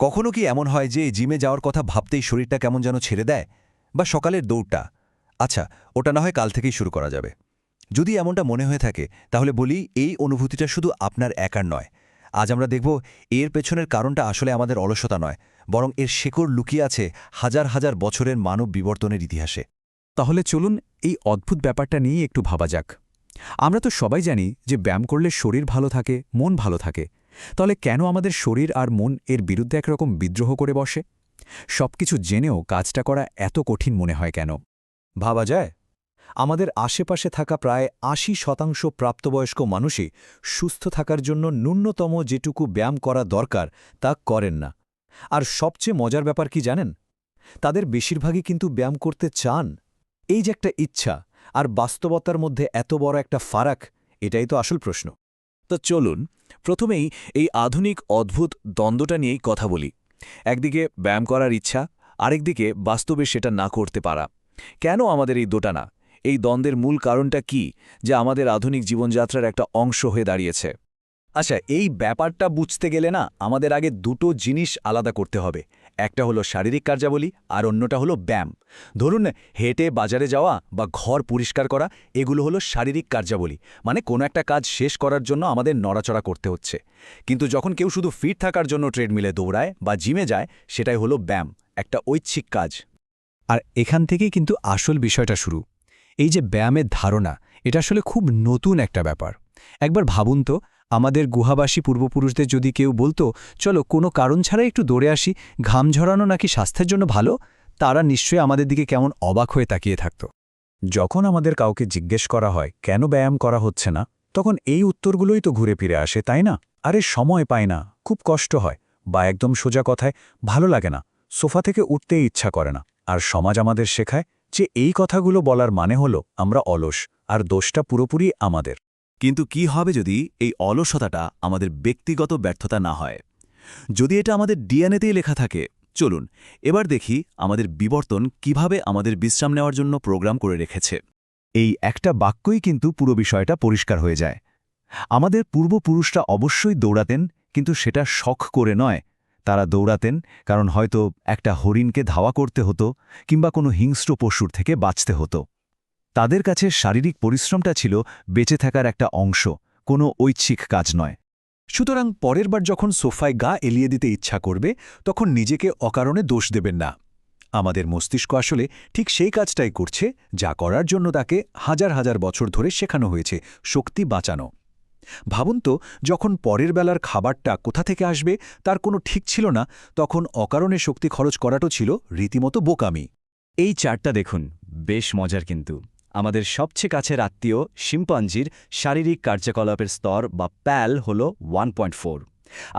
কখনো কি এমন হয় যে জিমে যাওয়ার কথা ভাবতেই শরীরটা কেমন যেন ছেড়ে দেয়? বা সকালের দৌড়টা, আচ্ছা, ওটা না হয় কাল থেকেই শুরু করা যাবে। যদি এমনটা মনে হয়ে থাকে তাহলে বলি, এই অনুভূতিটা শুধু আপনার একার নয়। আজ আমরা দেখব এর পেছনের কারণটা আসলে আমাদের অলসতা নয়, বরং এর শেকড় লুকিয়ে আছে হাজার হাজার বছরের মানব বিবর্তনের ইতিহাসে। তাহলে চলুন এই অদ্ভুত ব্যাপারটা নিয়ে একটু ভাবা যাক। আমরা তো সবাই জানি যে ব্যায়াম করলে শরীর ভালো থাকে, মন ভালো থাকে। তাহলে কেন আমাদের শরীর আর মন এর বিরুদ্ধে একরকম বিদ্রোহ করে বসে? সবকিছু জেনেও কাজটা করা এত কঠিন মনে হয় কেন? ভাবা যায়, আমাদের আশেপাশে থাকা প্রায় ৮০% প্রাপ্তবয়স্ক মানুষই সুস্থ থাকার জন্য ন্যূনতম যেটুকু ব্যায়াম করা দরকার তা করেন না। আর সবচেয়ে মজার ব্যাপার কি জানেন? তাদের বেশিরভাগই কিন্তু ব্যায়াম করতে চান। এই যে একটা ইচ্ছা আর বাস্তবতার মধ্যে এত বড় একটা ফারাক, এটাই তো আসল প্রশ্ন। তো চলুন প্রথমেই এই আধুনিক অদ্ভুত দ্বন্দ্বটা নিয়েই কথা বলি। একদিকে ব্যায়াম করার ইচ্ছা, আরেকদিকে বাস্তবে সেটা না করতে পারা। কেন আমাদের এই দোটানা? এই দ্বন্দ্বের মূল কারণটা কি, যা আমাদের আধুনিক জীবনযাত্রার একটা অংশ হয়ে দাঁড়িয়েছে? আচ্ছা, এই ব্যাপারটা বুঝতে গেলে না আমাদের আগে দুটো জিনিস আলাদা করতে হবে। একটা হলো শারীরিক কার্যাবলী আর অন্যটা হলো ব্যায়াম। ধরুন, হেঁটে বাজারে যাওয়া বা ঘর পরিষ্কার করা, এগুলো হলো শারীরিক কার্যাবলী, মানে কোনো একটা কাজ শেষ করার জন্য আমাদের নড়াচড়া করতে হচ্ছে। কিন্তু যখন কেউ শুধু ফিট থাকার জন্য ট্রেডমিলে দৌড়ায় বা জিমে যায়, সেটাই হলো ব্যায়াম, একটা ঐচ্ছিক কাজ। আর এখান থেকেই কিন্তু আসল বিষয়টা শুরু। এই যে ব্যায়ামের ধারণা, এটা আসলে খুব নতুন একটা ব্যাপার। একবার ভাবুন তো, আমাদের গুহাবাসী পূর্বপুরুষদের যদি কেউ বলতো, চলো কোনো কারণ ছাড়াই একটু দৌড়ে আসি, ঘাম ঝরানো নাকি স্বাস্থ্যের জন্য ভালো, তারা নিশ্চয়ই আমাদের দিকে কেমন অবাক হয়ে তাকিয়ে থাকত। যখন আমাদের কাউকে জিজ্ঞেস করা হয় কেন ব্যায়াম করা হচ্ছে না, তখন এই উত্তরগুলোই তো ঘুরে ফিরে আসে, তাই না? আরে সময় পায় না, খুব কষ্ট হয়, বা একদম সোজা কথায় ভালো লাগে না, সোফা থেকে উঠতেই ইচ্ছা করে না। আর সমাজ আমাদের শেখায় যে এই কথাগুলো বলার মানে হলো আমরা অলস, আর দোষটা পুরোপুরি আমাদের। কিন্তু কি হবে যদি এই অলসতাটা আমাদের ব্যক্তিগত ব্যর্থতা না হয়? যদি এটা আমাদের ডিএনএতেই লেখা থাকে? চলুন এবার দেখি আমাদের বিবর্তন কিভাবে আমাদের বিশ্রাম নেওয়ার জন্য প্রোগ্রাম করে রেখেছে। এই একটা বাক্যই কিন্তু পুরো বিষয়টা পরিষ্কার হয়ে যায়। আমাদের পূর্বপুরুষরা অবশ্যই দৌড়াতেন, কিন্তু সেটা শখ করে নয়। তারা দৌড়াতেন কারণ হয়তো একটা হরিণকে ধাওয়া করতে হতো, কিংবা কোনো হিংস্র পশুর থেকে বাঁচতে হতো। তাদের কাছে শারীরিক পরিশ্রমটা ছিল বেঁচে থাকার একটা অংশ, কোনো ঐচ্ছিক কাজ নয়। সুতরাং পরের বার যখন সোফায় গা এলিয়ে দিতে ইচ্ছা করবে, তখন নিজেকে অকারণে দোষ দেবেন না। আমাদের মস্তিষ্ক আসলে ঠিক সেই কাজটাই করছে যা করার জন্য তাকে হাজার হাজার বছর ধরে শেখানো হয়েছে, শক্তি বাঁচানো। ভাবুন তো, যখন পরের বেলার খাবারটা কোথা থেকে আসবে তার কোনো ঠিক ছিল না, তখন অকারণে শক্তি খরচ করাটাও ছিল রীতিমতো বোকামি। এই চার্টটা দেখুন, বেশ মজার কিন্তু। আমাদের সবচেয়ে কাছের আত্মীয় শিম্পাঞ্জির শারীরিক কার্যকলাপের স্তর বা প্যাল হল 1.4।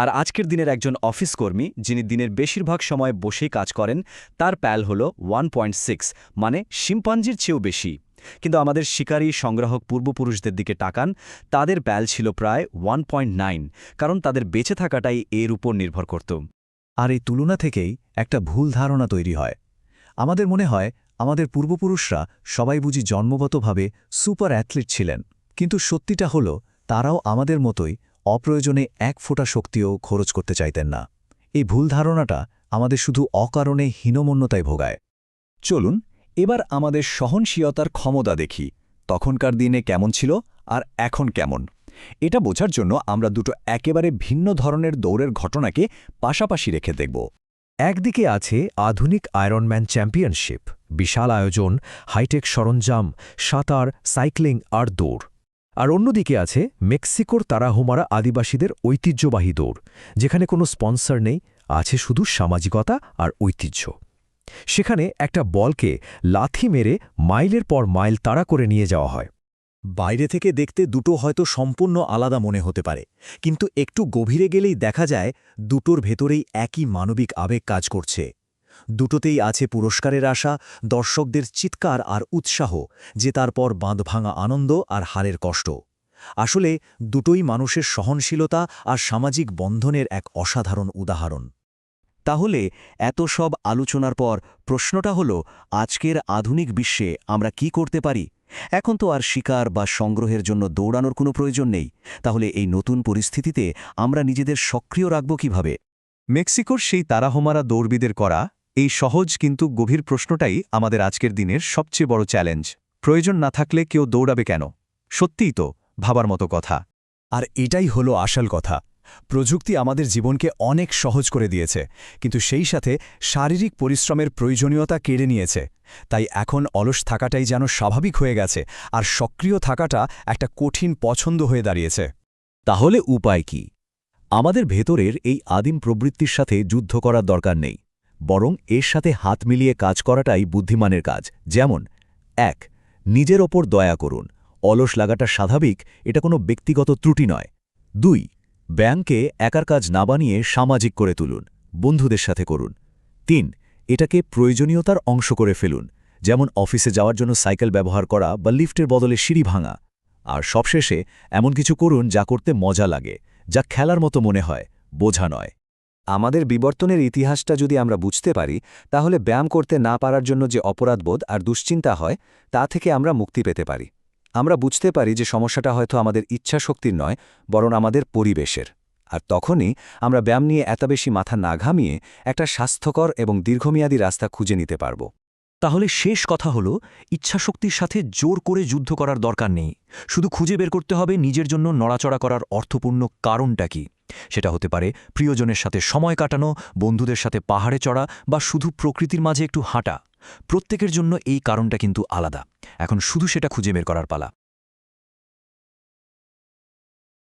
আর আজকের দিনের একজন অফিস কর্মী যিনি দিনের বেশিরভাগ সময় বসেই কাজ করেন, তার প্যাল হল 1.6, মানে শিম্পাঞ্জির চেয়েও বেশি। কিন্তু আমাদের শিকারী সংগ্রাহক পূর্বপুরুষদের দিকে তাকান, তাদের প্যাল ছিল প্রায় 1.9, কারণ তাদের বেঁচে থাকাটাই এর উপর নির্ভর করত। আর এই তুলনা থেকেই একটা ভুল ধারণা তৈরি হয়। আমাদের মনে হয় আমাদের পূর্বপুরুষরা সবাই বুঝি জন্মগতভাবে সুপার অ্যাথলিট ছিলেন, কিন্তু সত্যিটা হলো তারাও আমাদের মতোই অপ্রয়োজনে এক ফোঁটা শক্তিও খরচ করতে চাইতেন না। এই ভুল ধারণাটা আমাদের শুধু অকারণে হীনমন্যতায় ভোগায়। চলুন এবার আমাদের সহনশীলতার ক্ষমতা দেখি, তখনকার দিনে কেমন ছিল আর এখন কেমন। এটা বোঝার জন্য আমরা দুটো একেবারে ভিন্ন ধরনের দৌড়ের ঘটনাকে পাশাপাশি রেখে দেখব। একদিকে আছে আধুনিক আয়রনম্যান চ্যাম্পিয়নশিপ, বিশাল আয়োজন, হাইটেক সরঞ্জাম, সাঁতার, সাইক্লিং আর দৌড়। আর অন্যদিকে আছে মেক্সিকোর তারাহুমারা আদিবাসীদের ঐতিহ্যবাহী দৌড়, যেখানে কোনো স্পন্সর নেই, আছে শুধু সামাজিকতা আর ঐতিহ্য। সেখানে একটা বলকে লাথি মেরে মাইলের পর মাইল তাড়া করে নিয়ে যাওয়া হয়। বাইরে থেকে দেখতে দুটো হয়তো সম্পূর্ণ আলাদা মনে হতে পারে, কিন্তু একটু গভীরে গেলেই দেখা যায় দুটোর ভেতরেই একই মানবিক আবেগ কাজ করছে। দুটোতেই আছে পুরস্কারের আশা, দর্শকদের চিৎকার আর উৎসাহ, যে তারপর বাঁধভাঙা আনন্দ আর হারের কষ্ট। আসলে দুটোই মানুষের সহনশীলতা আর সামাজিক বন্ধনের এক অসাধারণ উদাহরণ। তাহলে এত সব আলোচনার পর প্রশ্নটা হলো, আজকের আধুনিক বিশ্বে আমরা কি করতে পারি? এখন তো আর শিকার বা সংগ্রহের জন্য দৌড়ানোর কোনো প্রয়োজন নেই। তাহলে এই নতুন পরিস্থিতিতে আমরা নিজেদের সক্রিয় রাখব কিভাবে? মেক্সিকোর সেই তারাহমারা দৌড়বিদের করা এই সহজ কিন্তু গভীর প্রশ্নটাই আমাদের আজকের দিনের সবচেয়ে বড় চ্যালেঞ্জ। প্রয়োজন না থাকলে কেউ দৌড়াবে কেন? সত্যিই তো ভাবার মতো কথা। আর এটাই হলো আসল কথা। প্রযুক্তি আমাদের জীবনকে অনেক সহজ করে দিয়েছে, কিন্তু সেই সাথে শারীরিক পরিশ্রমের প্রয়োজনীয়তা কেড়ে নিয়েছে। তাই এখন অলস থাকাটাই যেন স্বাভাবিক হয়ে গেছে, আর সক্রিয় থাকাটা একটা কঠিন পছন্দ হয়ে দাঁড়িয়েছে। তাহলে উপায় কি? আমাদের ভেতরের এই আদিম প্রবৃত্তির সাথে যুদ্ধ করার দরকার নেই, বরং এর সাথে হাত মিলিয়ে কাজ করাটাই বুদ্ধিমানের কাজ। যেমন ১. নিজের ওপর দয়া করুন। অলস লাগাটা স্বাভাবিক, এটা কোনো ব্যক্তিগত ত্রুটি নয়। ২. ব্যায়ামকে একার কাজ না বানিয়ে সামাজিক করে তুলুন, বন্ধুদের সাথে করুন। ৩. এটাকে প্রয়োজনীয়তার অংশ করে ফেলুন, যেমন অফিসে যাওয়ার জন্য সাইকেল ব্যবহার করা বা লিফটের বদলে সিঁড়ি ভাঙা। আর সবশেষে এমন কিছু করুন যা করতে মজা লাগে, যা খেলার মতো মনে হয়, বোঝা নয়। আমাদের বিবর্তনের ইতিহাসটা যদি আমরা বুঝতে পারি, তাহলে ব্যায়াম করতে না পারার জন্য যে অপরাধবোধ আর দুশ্চিন্তা হয়, তা থেকে আমরা মুক্তি পেতে পারি। আমরা বুঝতে পারি যে সমস্যাটা হয়তো আমাদের ইচ্ছাশক্তির নয়, বরং আমাদের পরিবেশের। আর তখনই আমরা ব্যায়াম নিয়ে এত বেশি মাথা না ঘামিয়ে একটা স্বাস্থ্যকর এবং দীর্ঘমেয়াদী রাস্তা খুঁজে নিতে পারব। তাহলে শেষ কথা হলো, ইচ্ছাশক্তির সাথে জোর করে যুদ্ধ করার দরকার নেই। শুধু খুঁজে বের করতে হবে নিজের জন্য নড়াচড়া করার অর্থপূর্ণ কারণটা কি। সেটা হতে পারে প্রিয়জনের সাথে সময় কাটানো, বন্ধুদের সাথে পাহাড়ে চড়া, বা শুধু প্রকৃতির মাঝে একটু হাঁটা। প্রত্যেকের জন্য এই কারণটা কিন্তু আলাদা। এখন শুধু সেটা খুঁজে বের করার পালা।